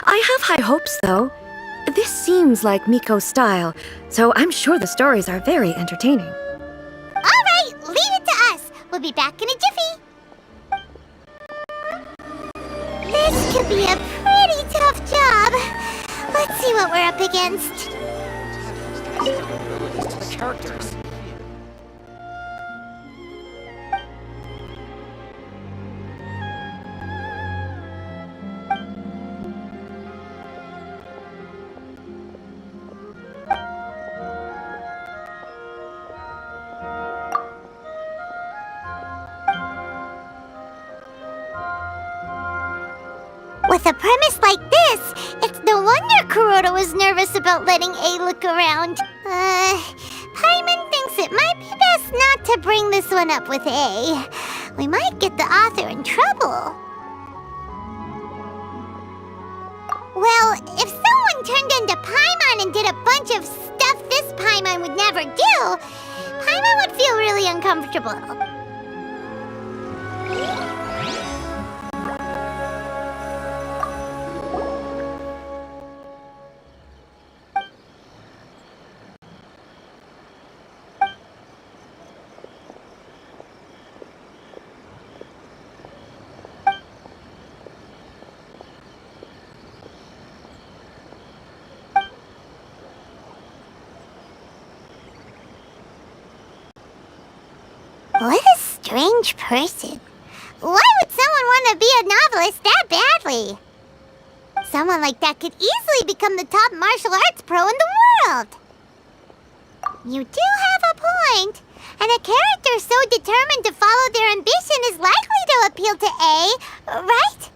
I have high hopes, though. This seems like Miko's style, so I'm sure the stories are very entertaining. All right, leave it to us. We'll be back in a jiffy. This could be a pretty tough job. Let's see what we're up against. The characters. With a premise like this, it's no wonder Kuroda was nervous about letting A look around. Paimon thinks it might be best not to bring this one up with A. We might get the author in trouble. Well, if someone turned into Paimon and did a bunch of stuff this Paimon would never do, Paimon would feel really uncomfortable. What a strange person. Why would someone want to be a novelist that badly? Someone like that could easily become the top martial arts pro in the world. You do have a point. And a character so determined to follow their ambition is likely to appeal to A, right?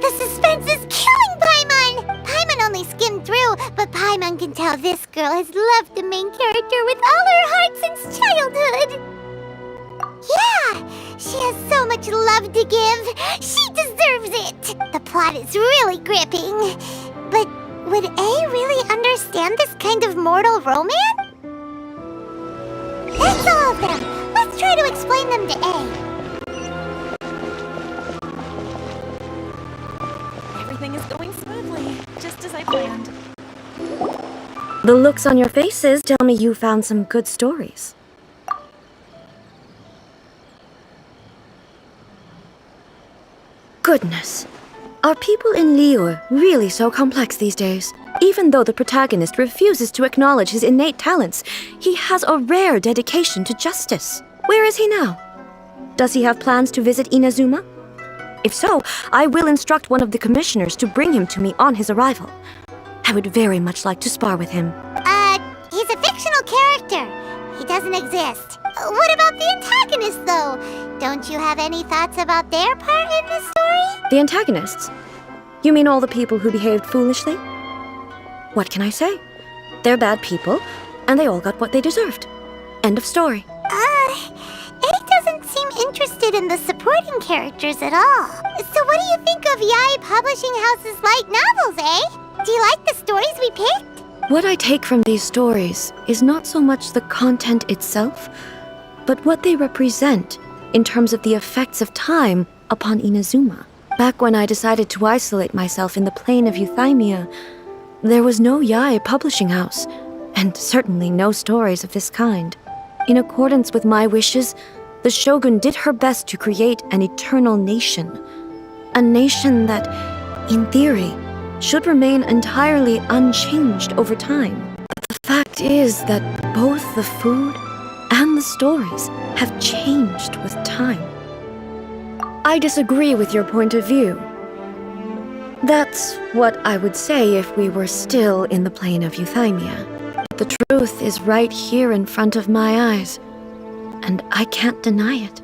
The suspense is killing Paimon! Paimon only skimmed through, but Paimon can tell this girl has loved the main character with all her heart since childhood. Yeah, she has so much love to give. She deserves it. The plot is really gripping. But would A really understand this kind of mortal romance? That's all of them. Let's try to explain them to A. Everything is going smoothly, just as I planned. The looks on your faces tell me you found some good stories. Goodness. Are people in Liyue really so complex these days? Even though the protagonist refuses to acknowledge his innate talents, he has a rare dedication to justice. Where is he now? Does he have plans to visit Inazuma? If so, I will instruct one of the commissioners to bring him to me on his arrival. I would very much like to spar with him. He's a fictional character. He doesn't exist. What about the antagonist, though? Don't you have any thoughts about their part in the story? The antagonists? You mean all the people who behaved foolishly? What can I say? They're bad people, and they all got what they deserved. End of story. A doesn't seem interested in the supporting characters at all. So what do you think of Yae Publishing House's light novels, eh? Do you like the stories we picked? What I take from these stories is not so much the content itself, but what they represent in terms of the effects of time upon Inazuma. Back when I decided to isolate myself in the plain of Euthymia, there was no Yae Publishing House, and certainly no stories of this kind. In accordance with my wishes, the Shogun did her best to create an eternal nation. A nation that, in theory, should remain entirely unchanged over time. But the fact is that both the food and the stories have changed with time. I disagree with your point of view. That's what I would say if we were still in the plain of Euthymia. The truth is right here in front of my eyes, and I can't deny it.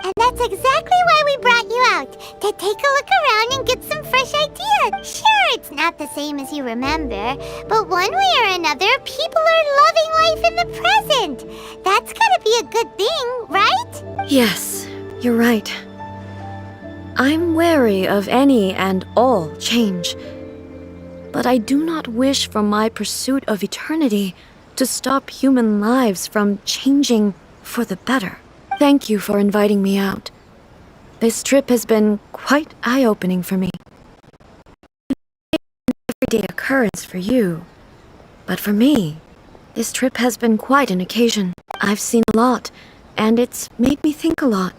And that's exactly why we brought you out, to take a look around and get some fresh ideas. Sure, it's not the same as you remember, but one way or another, people are loving life in the present. That's gotta be a good thing, right? Yes, you're right. I'm wary of any and all change, but I do not wish for my pursuit of eternity to stop human lives from changing for the better. Thank you for inviting me out. This trip has been quite eye-opening for me. It's an everyday occurrence for you, but for me, this trip has been quite an occasion. I've seen a lot, and it's made me think a lot.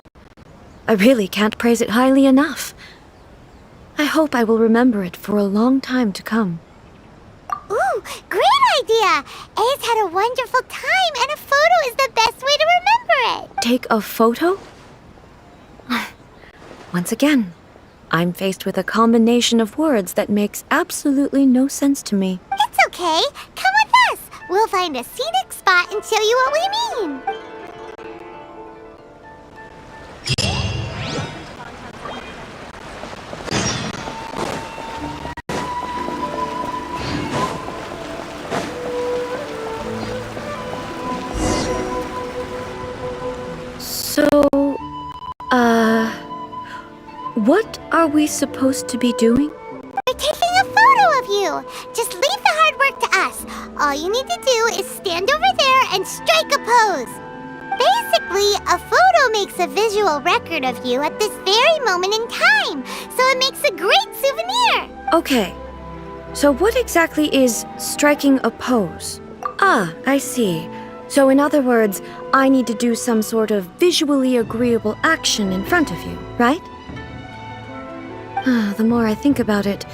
I really can't praise it highly enough. I hope I will remember it for a long time to come. Ooh, great idea! Ace had a wonderful time, and a photo is the best way to remember it. Take a photo? Once again, I'm faced with a combination of words that makes absolutely no sense to me. It's okay. Come with us. We'll find a scenic spot and show you what we mean. So, what are we supposed to be doing? We're taking a photo of you. Just leave the hard work to us. All you need to do is stand over there and strike a pose. Basically, a photo makes a visual record of you at this very moment in time, so it makes a great souvenir. Okay, so what exactly is striking a pose? Ah, I see. So in other words, I need to do some sort of visually agreeable action in front of you, right? The more I think about it,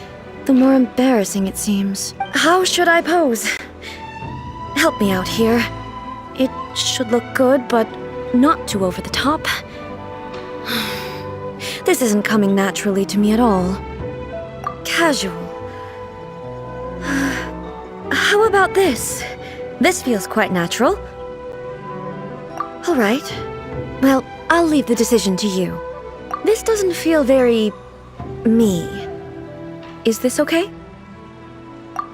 the more embarrassing it seems. How should I pose? Help me out here. It should look good, but not too over the top. This isn't coming naturally to me at all. Casual. How about this? This feels quite natural. All right. Well, I'll leave the decision to you. This doesn't feel very... me. Is this okay?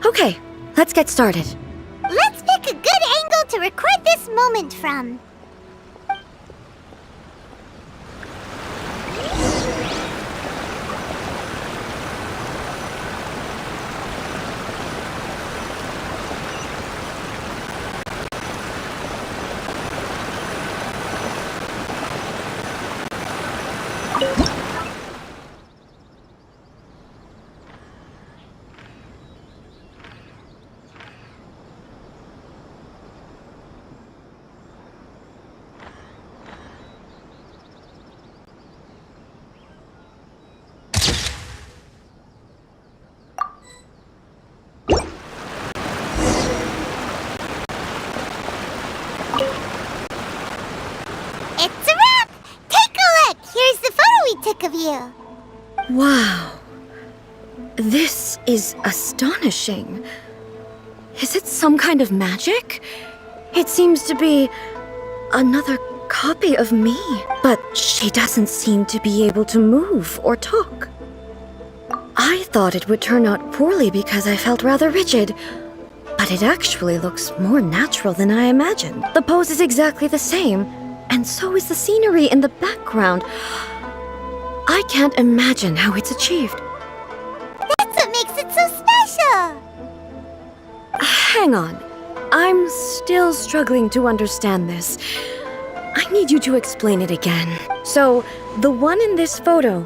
Okay, let's get started. Let's pick a good angle to record this moment from. It's a wrap! Take a look! Here's the photo we took of you. Wow. This is astonishing. Is it some kind of magic? It seems to be another copy of me, but she doesn't seem to be able to move or talk. I thought it would turn out poorly because I felt rather rigid, but it actually looks more natural than I imagined. The pose is exactly the same, and so is the scenery in the background. I can't imagine how it's achieved. That's what makes it so special. Hang on. I'm still struggling to understand this. I need you to explain it again. So, the one in this photo,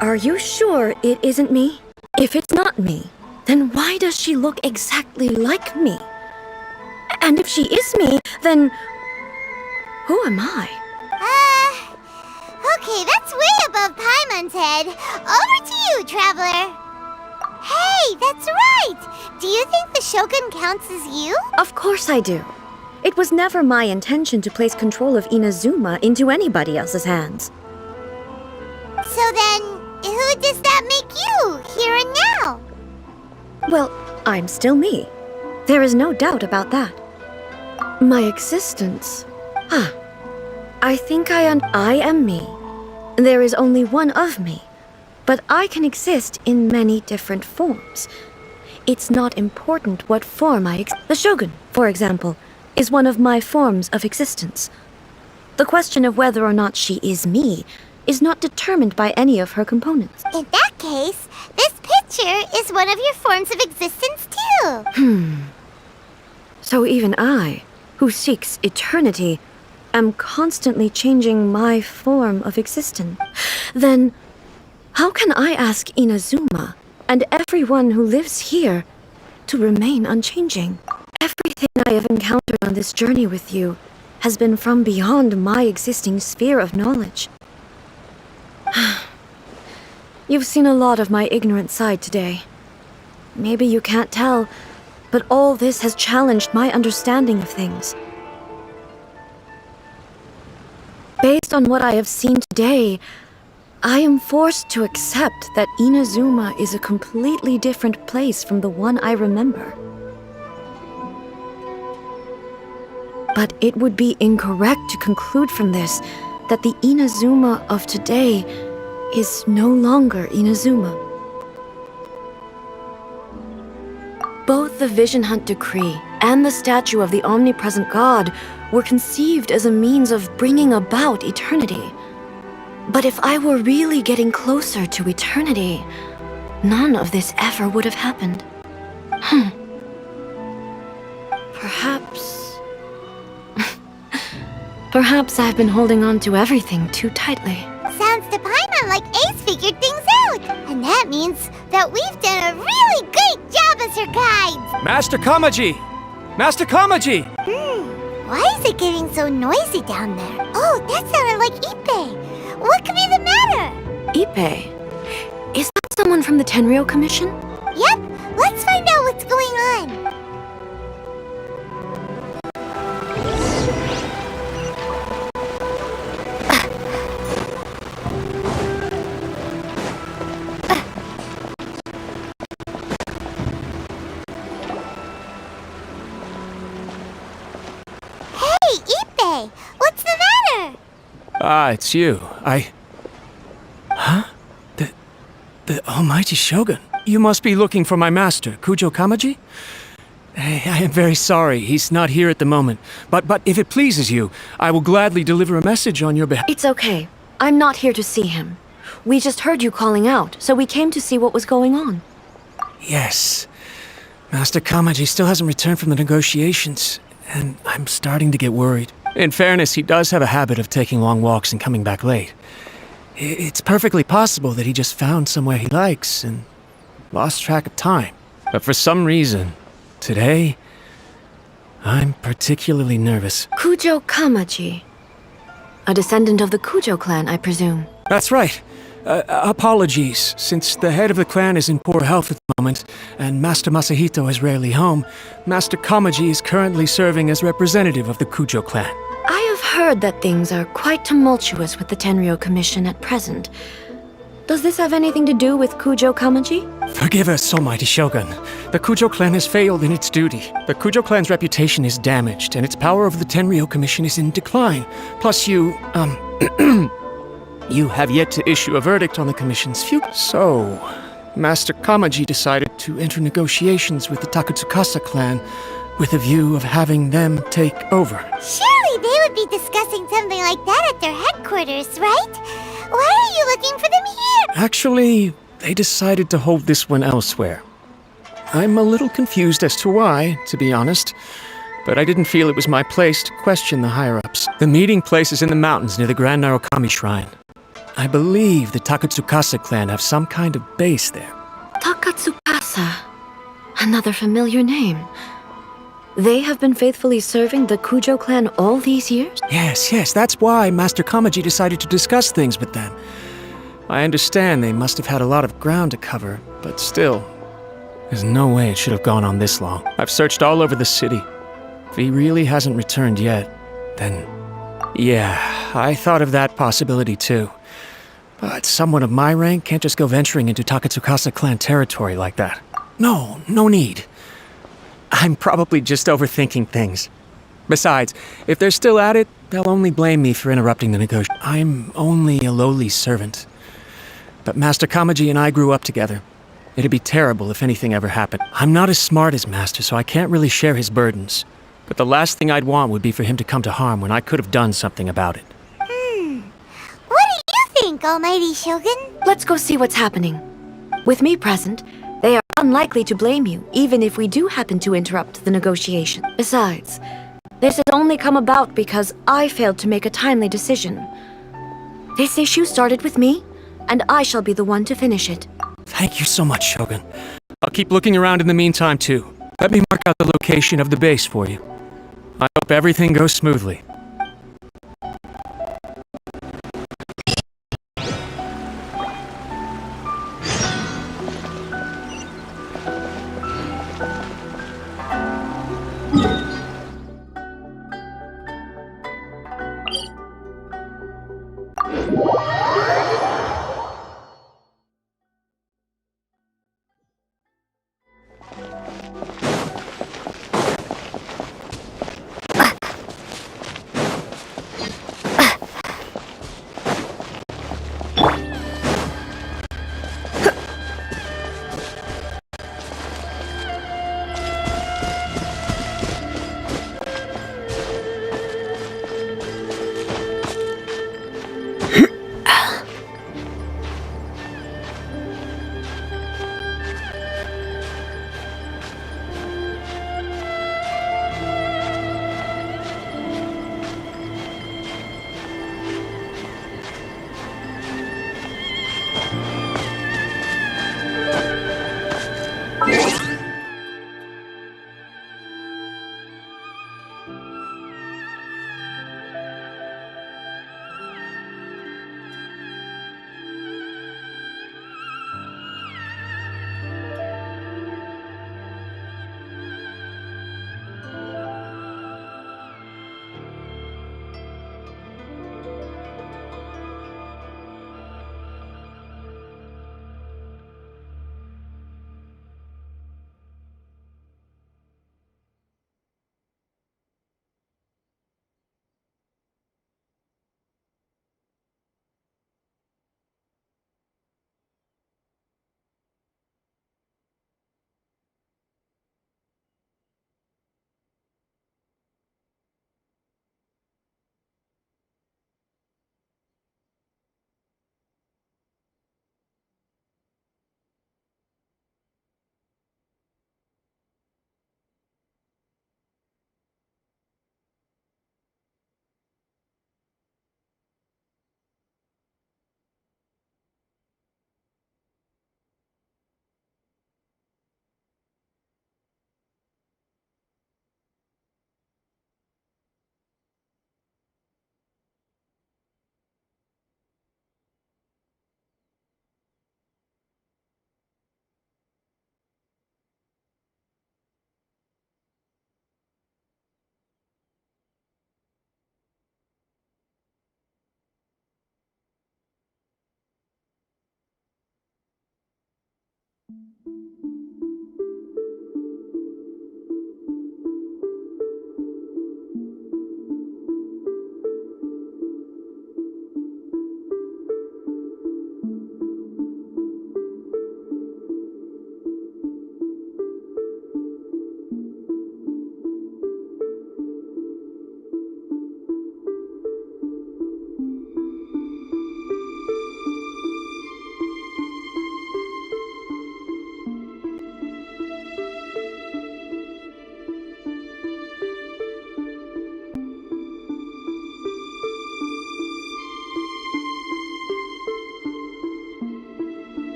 are you sure it isn't me? If it's not me, then why does she look exactly like me? And if she is me, then who am I? Okay, that's way above Paimon's head. Over to you, Traveler. Hey, that's right! Do you think the Shogun counts as you? Of course I do. It was never my intention to place control of Inazuma into anybody else's hands. So then, who does that make you, here and now? Well, I'm still me. There is no doubt about that. My existence... I think I am me. There is only one of me, but I can exist in many different forms. It's not important what form The Shogun, for example, is one of my forms of existence. The question of whether or not she is me is not determined by any of her components. In that case, this picture is one of your forms of existence too. So even I, who seeks eternity, am constantly changing my form of existence. Then, how can I ask Inazuma and everyone who lives here to remain unchanging? Everything I have encountered on this journey with you has been from beyond my existing sphere of knowledge. You've seen a lot of my ignorant side today. Maybe you can't tell, but all this has challenged my understanding of things. Based on what I have seen today, I am forced to accept that Inazuma is a completely different place from the one I remember. But it would be incorrect to conclude from this that the Inazuma of today is no longer Inazuma. Both the Vision Hunt Decree and the statue of the omnipresent God were conceived as a means of bringing about eternity. But if I were really getting closer to eternity, none of this ever would have happened. Perhaps I've been holding on to everything too tightly. Sounds to Paimon like Ace figured things out. And that means that we've done a really great job as her guides. Master Kamaji! Master Kamaji! Why is it getting so noisy down there? Oh, that sounded like Ippei. What could be the matter? Ippei? Is that someone from the Tenryou Commission? Yep, let's find out what's going on. Hey, Ippei, what's the matter? Ah, it's you. Huh? The almighty Shogun. You must be looking for my master, Kujo Kamaji? I am very sorry, he's not here at the moment. But if it pleases you, I will gladly deliver a message on your behalf. It's okay. I'm not here to see him. We just heard you calling out, so we came to see what was going on. Yes. Master Kamaji still hasn't returned from the negotiations, and I'm starting to get worried. In fairness, he does have a habit of taking long walks and coming back late. It's perfectly possible that he just found somewhere he likes and lost track of time. But for some reason, today, I'm particularly nervous. Kujo Kamaji. A descendant of the Kujo clan, I presume. That's right. Apologies, since the head of the clan is in poor health at the moment, and Master Masahito is rarely home, Master Kamaji is currently serving as representative of the Kujo clan. I have heard that things are quite tumultuous with the Tenryou Commission at present. Does this have anything to do with Kujo Kamaji? Forgive us, almighty Shogun. The Kujo clan has failed in its duty. The Kujo clan's reputation is damaged, and its power over the Tenryou Commission is in decline. Plus you have yet to issue a verdict on the Commission's future. So, Master Kamaji decided to enter negotiations with the Takatsukasa clan with a view of having them take over. Surely they would be discussing something like that at their headquarters, right? Why are you looking for them here? Actually, they decided to hold this one elsewhere. I'm a little confused as to why, to be honest, but I didn't feel it was my place to question the higher-ups. The meeting place is in the mountains near the Grand Narukami Shrine. I believe the Takatsukasa clan have some kind of base there. Takatsukasa. Another familiar name. They have been faithfully serving the Kujo clan all these years? Yes, that's why Master Kamaji decided to discuss things with them. I understand they must have had a lot of ground to cover, but still, there's no way it should have gone on this long. I've searched all over the city. If he really hasn't returned yet, then... yeah, I thought of that possibility too. But someone of my rank can't just go venturing into Takatsukasa clan territory like that. No need. I'm probably just overthinking things. Besides, if they're still at it, They'll only blame me for interrupting the negotiation. I'm only a lowly servant. But Master Kamaji and I grew up together. It'd be terrible if anything ever happened. I'm not as smart as Master, so I can't really share his burdens. But the last thing I'd want would be for him to come to harm when I could have done something about it. What do you think, Almighty Shogun? Let's go see what's happening. With me present, they are unlikely to blame you, even if we do happen to interrupt the negotiation. Besides, this has only come about because I failed to make a timely decision. This issue started with me, and I shall be the one to finish it. Thank you so much, Shogun. I'll keep looking around in the meantime, too. Let me mark out the location of the base for you. I hope everything goes smoothly.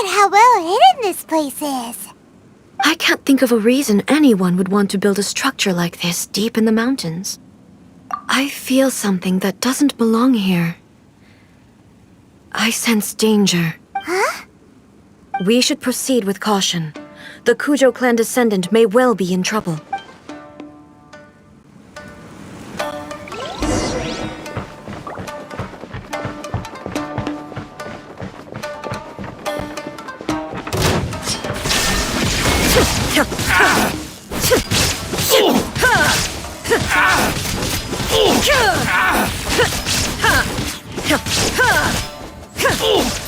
at how well hidden this place is. I can't think of a reason anyone would want to build a structure like this deep in the mountains. I feel something that doesn't belong here. I sense danger. Huh? We should proceed with caution. The Kujo clan descendant may well be in trouble.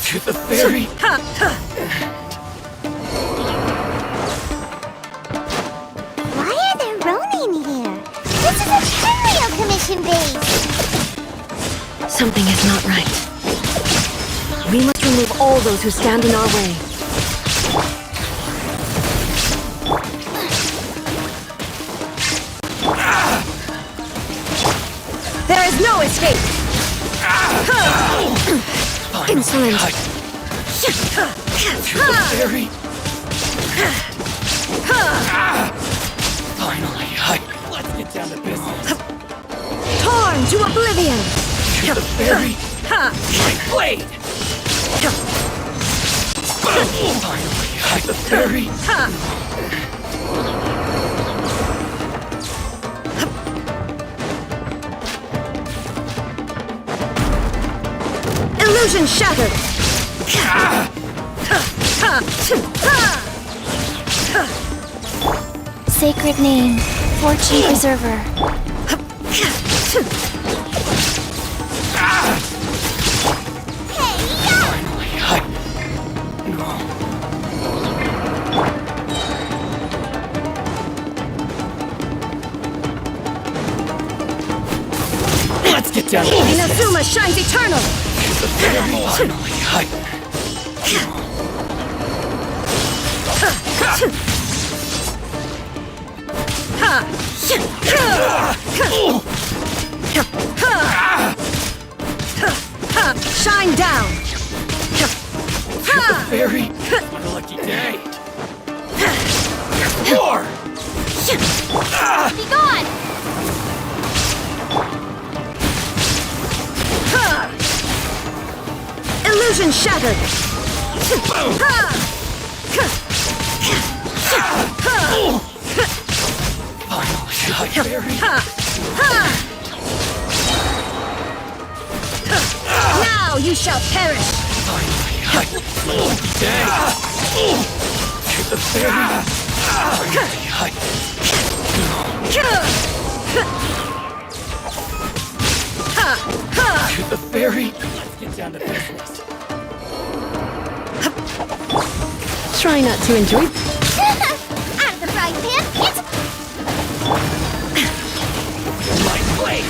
To the ferry! Why are there Ronin here? This is a Tenryo Commission base! Something is not right. We must remove all those who stand in our way. There is no escape! Insolent! To the ferry! Finally, let's get down to business. Torn to oblivion! To the ferry! My blade! Finally, to the ferry! Illusion shattered! Sacred name, Fortune Preserver. Finally, no. Let's get down to business. Inazuma shines eternal! Finally, Shine down! the ferry. What a lucky day. Roar! Be gone! Illusion shattered! Finally, ferry. Now you shall perish! Finally, what a lucky day. To the ferry. To the ferry. Let's get down to business. Try not to enjoy. Out of the frying pan, it's... My blade.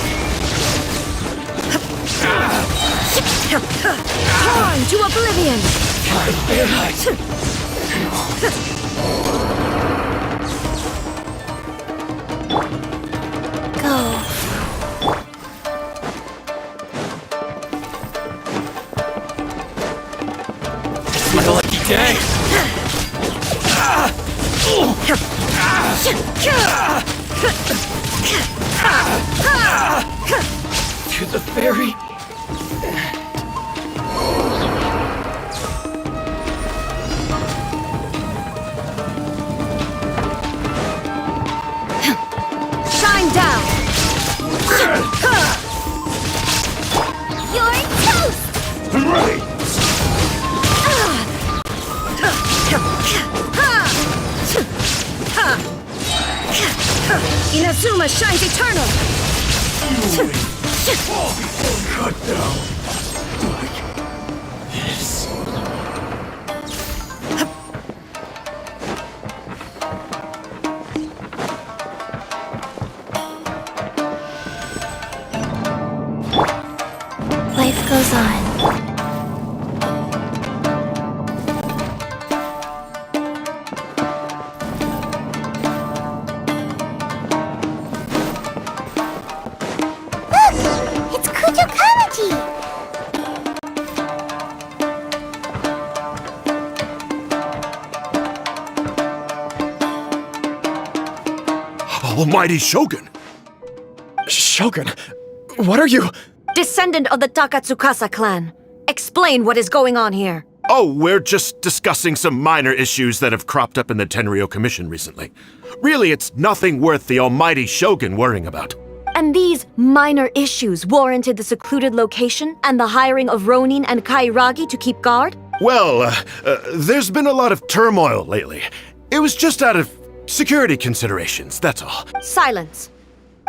Torn to oblivion! My ferry. Go. What a lucky day. To the ferry. Shine down! You're toast! I'm ready. Inazuma shines eternal! Cut down. Like this. Life goes on. Look! It's Kujo Kamaji! Almighty Shogun! Shogun, what are you? Descendant of the Takatsukasa clan. Explain what is going on here. Oh, we're just discussing some minor issues that have cropped up in the Tenryou Commission recently. Really, it's nothing worth the Almighty Shogun worrying about. And these minor issues warranted the secluded location and the hiring of Ronin and Kairagi to keep guard? Well, there's been a lot of turmoil lately. It was just out of security considerations, that's all. Silence.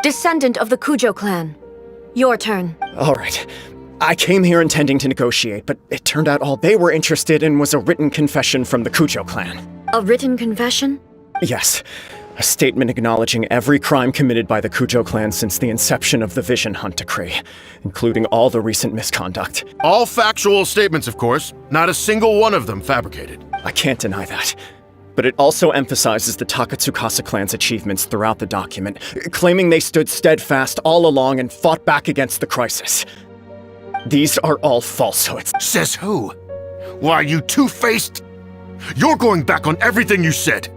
Descendant of the Kujo clan. Your turn. All right. I came here intending to negotiate, but it turned out all they were interested in was a written confession from the Kujo clan. A written confession? Yes. A statement acknowledging every crime committed by the Kujo clan since the inception of the Vision Hunt Decree, including all the recent misconduct. All factual statements, of course. Not a single one of them fabricated. I can't deny that. But it also emphasizes the Takatsukasa clan's achievements throughout the document, claiming they stood steadfast all along and fought back against the crisis. These are all falsehoods. Says who? Why, you two-faced? You're going back on everything you said.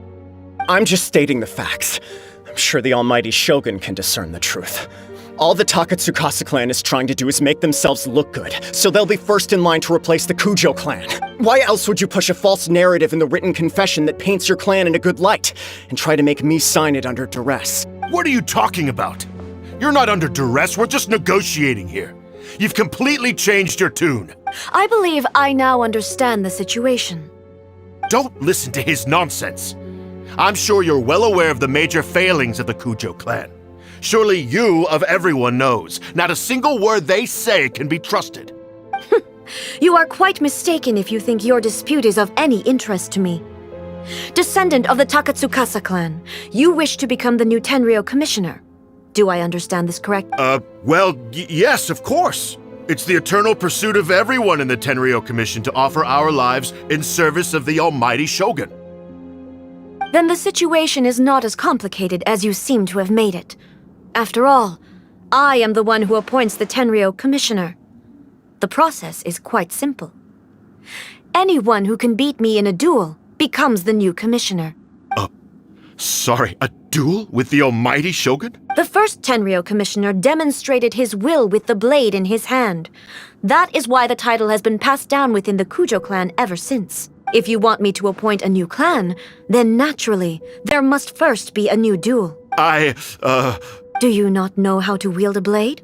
I'm just stating the facts. I'm sure the Almighty Shogun can discern the truth. All the Takatsukasa clan is trying to do is make themselves look good, so they'll be first in line to replace the Kujo clan. Why else would you push a false narrative in the written confession that paints your clan in a good light, and try to make me sign it under duress? What are you talking about? You're not under duress, we're just negotiating here. You've completely changed your tune. I believe I now understand the situation. Don't listen to his nonsense. I'm sure you're well aware of the major failings of the Kujo clan. Surely you, of everyone, knows. Not a single word they say can be trusted. You are quite mistaken if you think your dispute is of any interest to me. Descendant of the Takatsukasa clan, you wish to become the new Tenryou commissioner. Do I understand this correct? Well, yes, of course. It's the eternal pursuit of everyone in the Tenryou Commission to offer our lives in service of the Almighty Shogun. Then the situation is not as complicated as you seem to have made it. After all, I am the one who appoints the Tenryou commissioner. The process is quite simple. Anyone who can beat me in a duel becomes the new commissioner. Sorry, a duel with the Almighty Shogun? The first Tenryou commissioner demonstrated his will with the blade in his hand. That is why the title has been passed down within the Kujo clan ever since. If you want me to appoint a new clan, then naturally, there must first be a new duel. Do you not know how to wield a blade?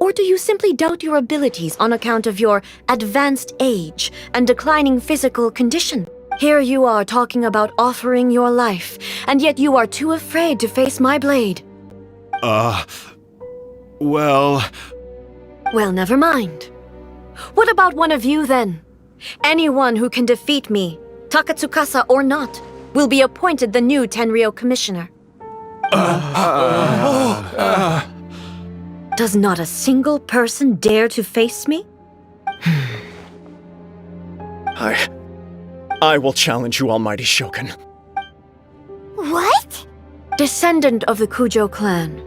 Or do you simply doubt your abilities on account of your advanced age and declining physical condition? Here you are talking about offering your life, and yet you are too afraid to face my blade. Well, never mind. What about one of you, then? Anyone who can defeat me, Takatsukasa or not, will be appointed the new Tenryou commissioner. Does not a single person dare to face me? I will challenge you, Almighty Shogun. What? Descendant of the Kujo clan.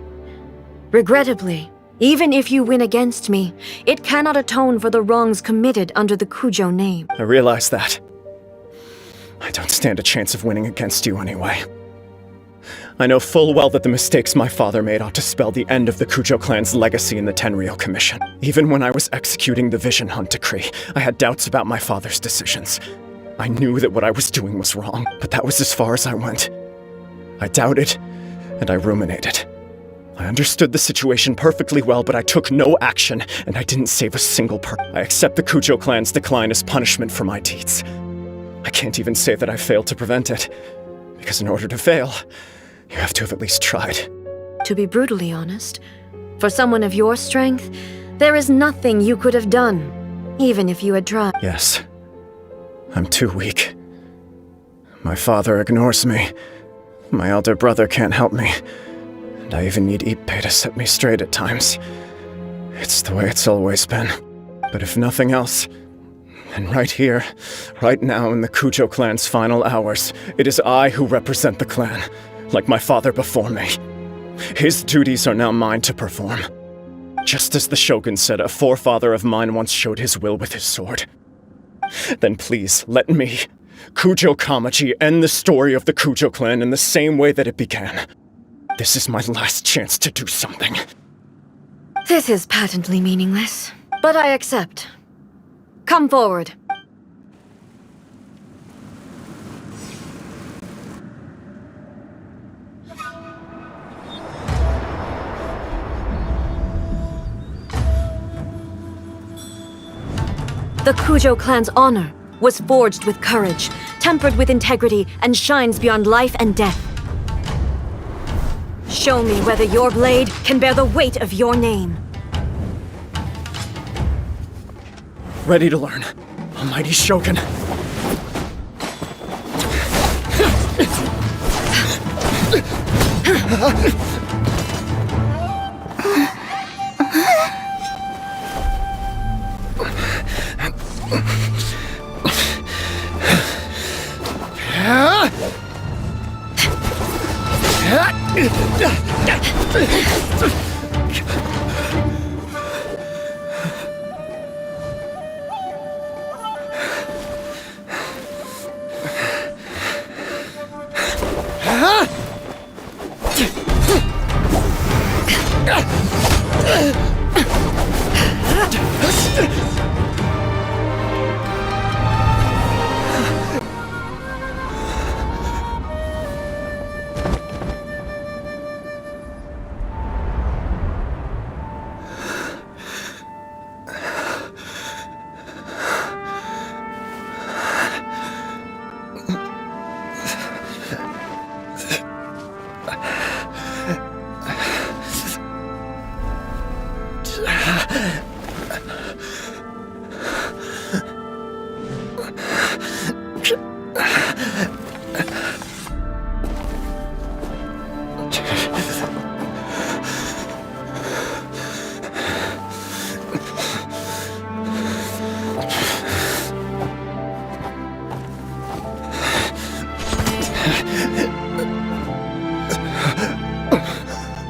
Regrettably, even if you win against me, it cannot atone for the wrongs committed under the Kujo name. I realize that. I don't stand a chance of winning against you anyway. I know full well that the mistakes my father made ought to spell the end of the Kujo clan's legacy in the Tenryou Commission. Even when I was executing the Vision Hunt Decree, I had doubts about my father's decisions. I knew that what I was doing was wrong, but that was as far as I went. I doubted, and I ruminated. I understood the situation perfectly well, but I took no action, and I didn't save a single person. I accept the Kujo clan's decline as punishment for my deeds. I can't even say that I failed to prevent it, because in order to fail, you have to have at least tried. To be brutally honest, for someone of your strength, there is nothing you could have done, even if you had tried. Yes. I'm too weak. My father ignores me. My elder brother can't help me. And I even need Ippei to set me straight at times. It's the way it's always been. But if nothing else, then right here, right now in the Kujo clan's final hours, it is I who represent the clan, like my father before me. His duties are now mine to perform. Just as the Shogun said, a forefather of mine once showed his will with his sword. Then please, let me, Kujo Kamaji, end the story of the Kujo clan in the same way that it began. This is my last chance to do something. This is patently meaningless, but I accept. Come forward. The Kujo clan's honor was forged with courage, tempered with integrity, and shines beyond life and death. Show me whether your blade can bear the weight of your name. Ready to learn. Almighty Shogun.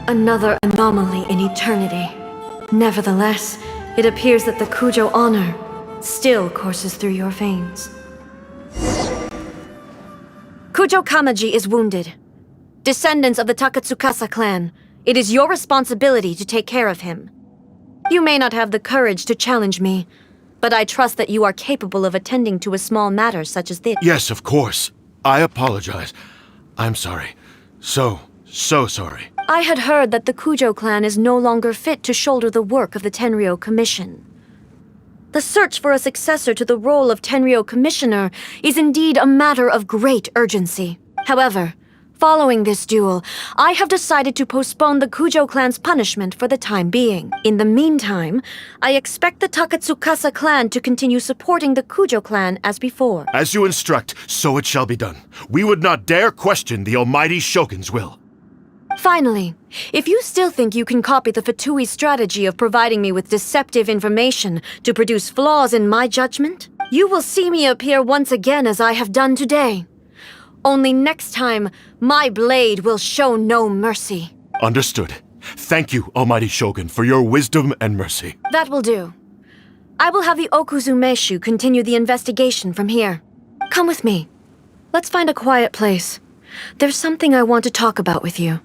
Another anomaly in eternity. Nevertheless, it appears that the Kujo honor still courses through your veins. Kujo Kamaji is wounded. Descendants of the Takatsukasa clan, it is your responsibility to take care of him. You may not have the courage to challenge me, but I trust that you are capable of attending to a small matter such as this. Yes, of course. I apologize. I'm sorry. So sorry. I had heard that the Kujo clan is no longer fit to shoulder the work of the Tenryou Commission. The search for a successor to the role of Tenryou Commissioner is indeed a matter of great urgency. However, following this duel, I have decided to postpone the Kujo clan's punishment for the time being. In the meantime, I expect the Takatsukasa clan to continue supporting the Kujo clan as before. As you instruct, so it shall be done. We would not dare question the almighty Shogun's will. Finally, if you still think you can copy the Fatui strategy of providing me with deceptive information to produce flaws in my judgment, you will see me appear once again as I have done today. Only next time, my blade will show no mercy. Understood. Thank you, almighty Shogun, for your wisdom and mercy. That will do. I will have the Okuzumeshu continue the investigation from here. Come with me. Let's find a quiet place. There's something I want to talk about with you.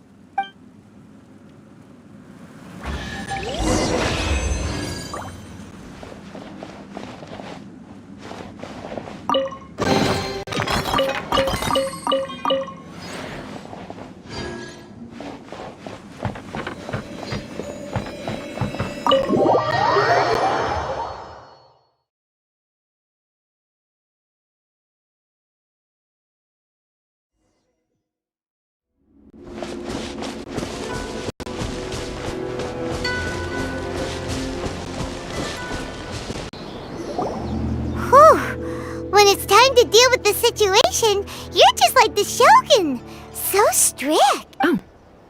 When it's time to deal with the situation, you're just like the Shogun. So strict. Oh,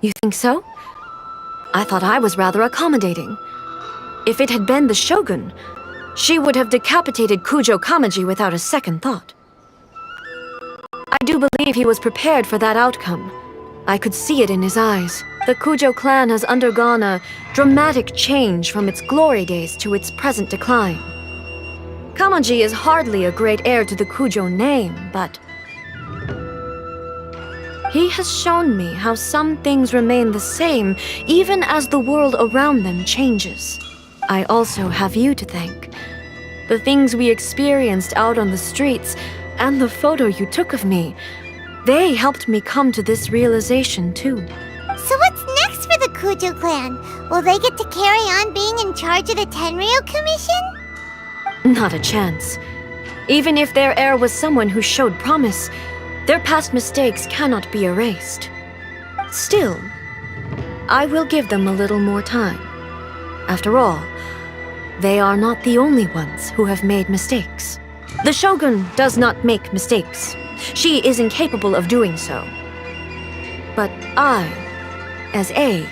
you think so? I thought I was rather accommodating. If it had been the Shogun, she would have decapitated Kujo Kamaji without a second thought. I do believe he was prepared for that outcome. I could see it in his eyes. The Kujo clan has undergone a dramatic change from its glory days to its present decline. Kamaji is hardly a great heir to the Kujo name, but He has shown me how some things remain the same even as the world around them changes. I also have you to thank. The things we experienced out on the streets and the photo you took of me, they helped me come to this realization too. So what's next for the Kujo clan? Will they get to carry on being in charge of the Tenryo Commission? Not a chance. Even if their heir was someone who showed promise, their past mistakes cannot be erased. Still, I will give them a little more time. After all, they are not the only ones who have made mistakes. The Shogun does not make mistakes. She is incapable of doing so. But I, as A,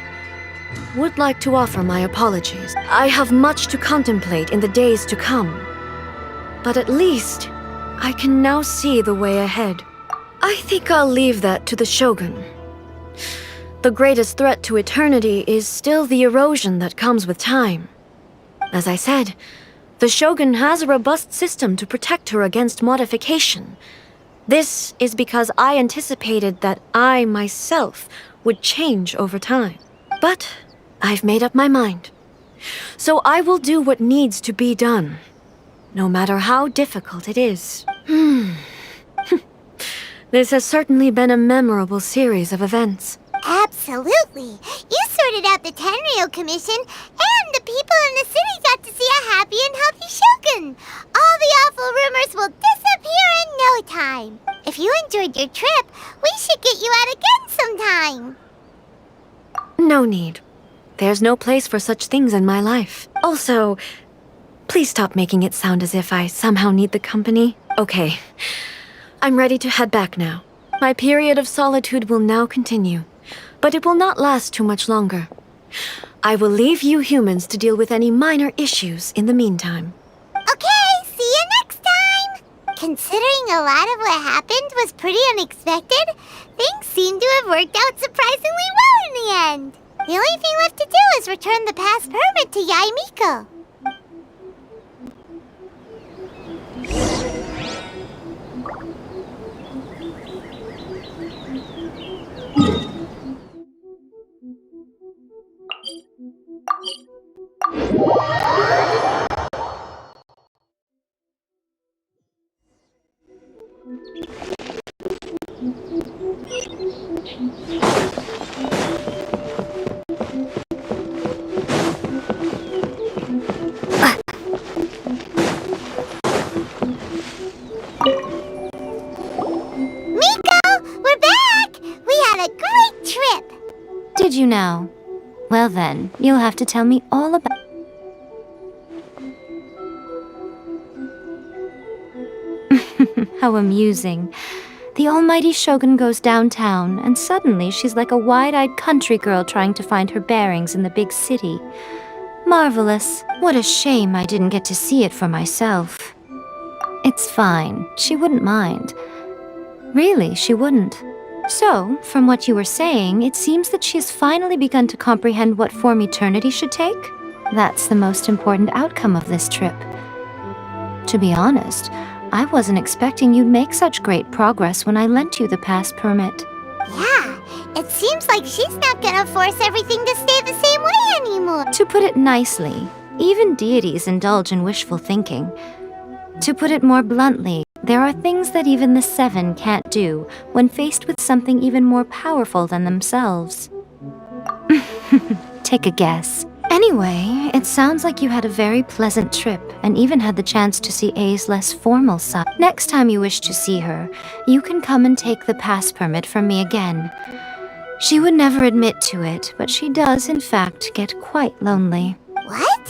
would like to offer my apologies. I have much to contemplate in the days to come. But at least, I can now see the way ahead. I think I'll leave that to the Shogun. The greatest threat to eternity is still the erosion that comes with time. As I said, the Shogun has a robust system to protect her against modification. This is because I anticipated that I myself would change over time. But I've made up my mind. So I will do what needs to be done, no matter how difficult it is. This has certainly been a memorable series of events. Absolutely. You sorted out the Tenryo Commission, and the people in the city got to see a happy and healthy Shogun. All the awful rumors will disappear in no time. If you enjoyed your trip, we should get you out again sometime. No need. There's no place for such things in my life. Also, please stop making it sound as if I somehow need the company. Okay, I'm ready to head back now. My period of solitude will now continue, but it will not last too much longer. I will leave you humans to deal with any minor issues in the meantime. Okay, see you next time! Considering a lot of what happened was pretty unexpected, things seem to have worked out surprisingly well in the end. The only thing left to do is return the pass permit to Yaimiko. Did you now? Well then, you'll have to tell me all about... How amusing. The almighty Shogun goes downtown, and suddenly she's like a wide-eyed country girl trying to find her bearings in the big city. Marvelous. What a shame I didn't get to see it for myself. It's fine. She wouldn't mind. Really, she wouldn't. So, from what you were saying, it seems that she has finally begun to comprehend what form eternity should take? That's the most important outcome of this trip. To be honest, I wasn't expecting you'd make such great progress when I lent you the pass permit. Yeah, it seems like she's not gonna force everything to stay the same way anymore. To put it nicely, even deities indulge in wishful thinking. To put it more bluntly, there are things that even the Seven can't do when faced with something even more powerful than themselves. Take a guess. Anyway, it sounds like you had a very pleasant trip and even had the chance to see A's less formal side. Next time you wish to see her, you can come and take the pass permit from me again. She would never admit to it, but she does in fact get quite lonely. What?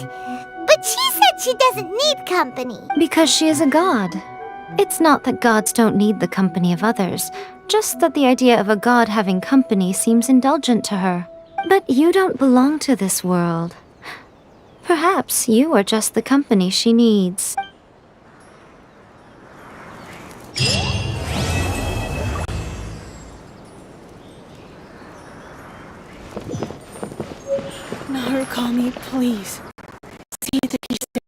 But she said she doesn't need company. Because she is a god. It's not that gods don't need the company of others, just that the idea of a god having company seems indulgent to her. But you don't belong to this world. Perhaps you are just the company she needs. Narukami, please.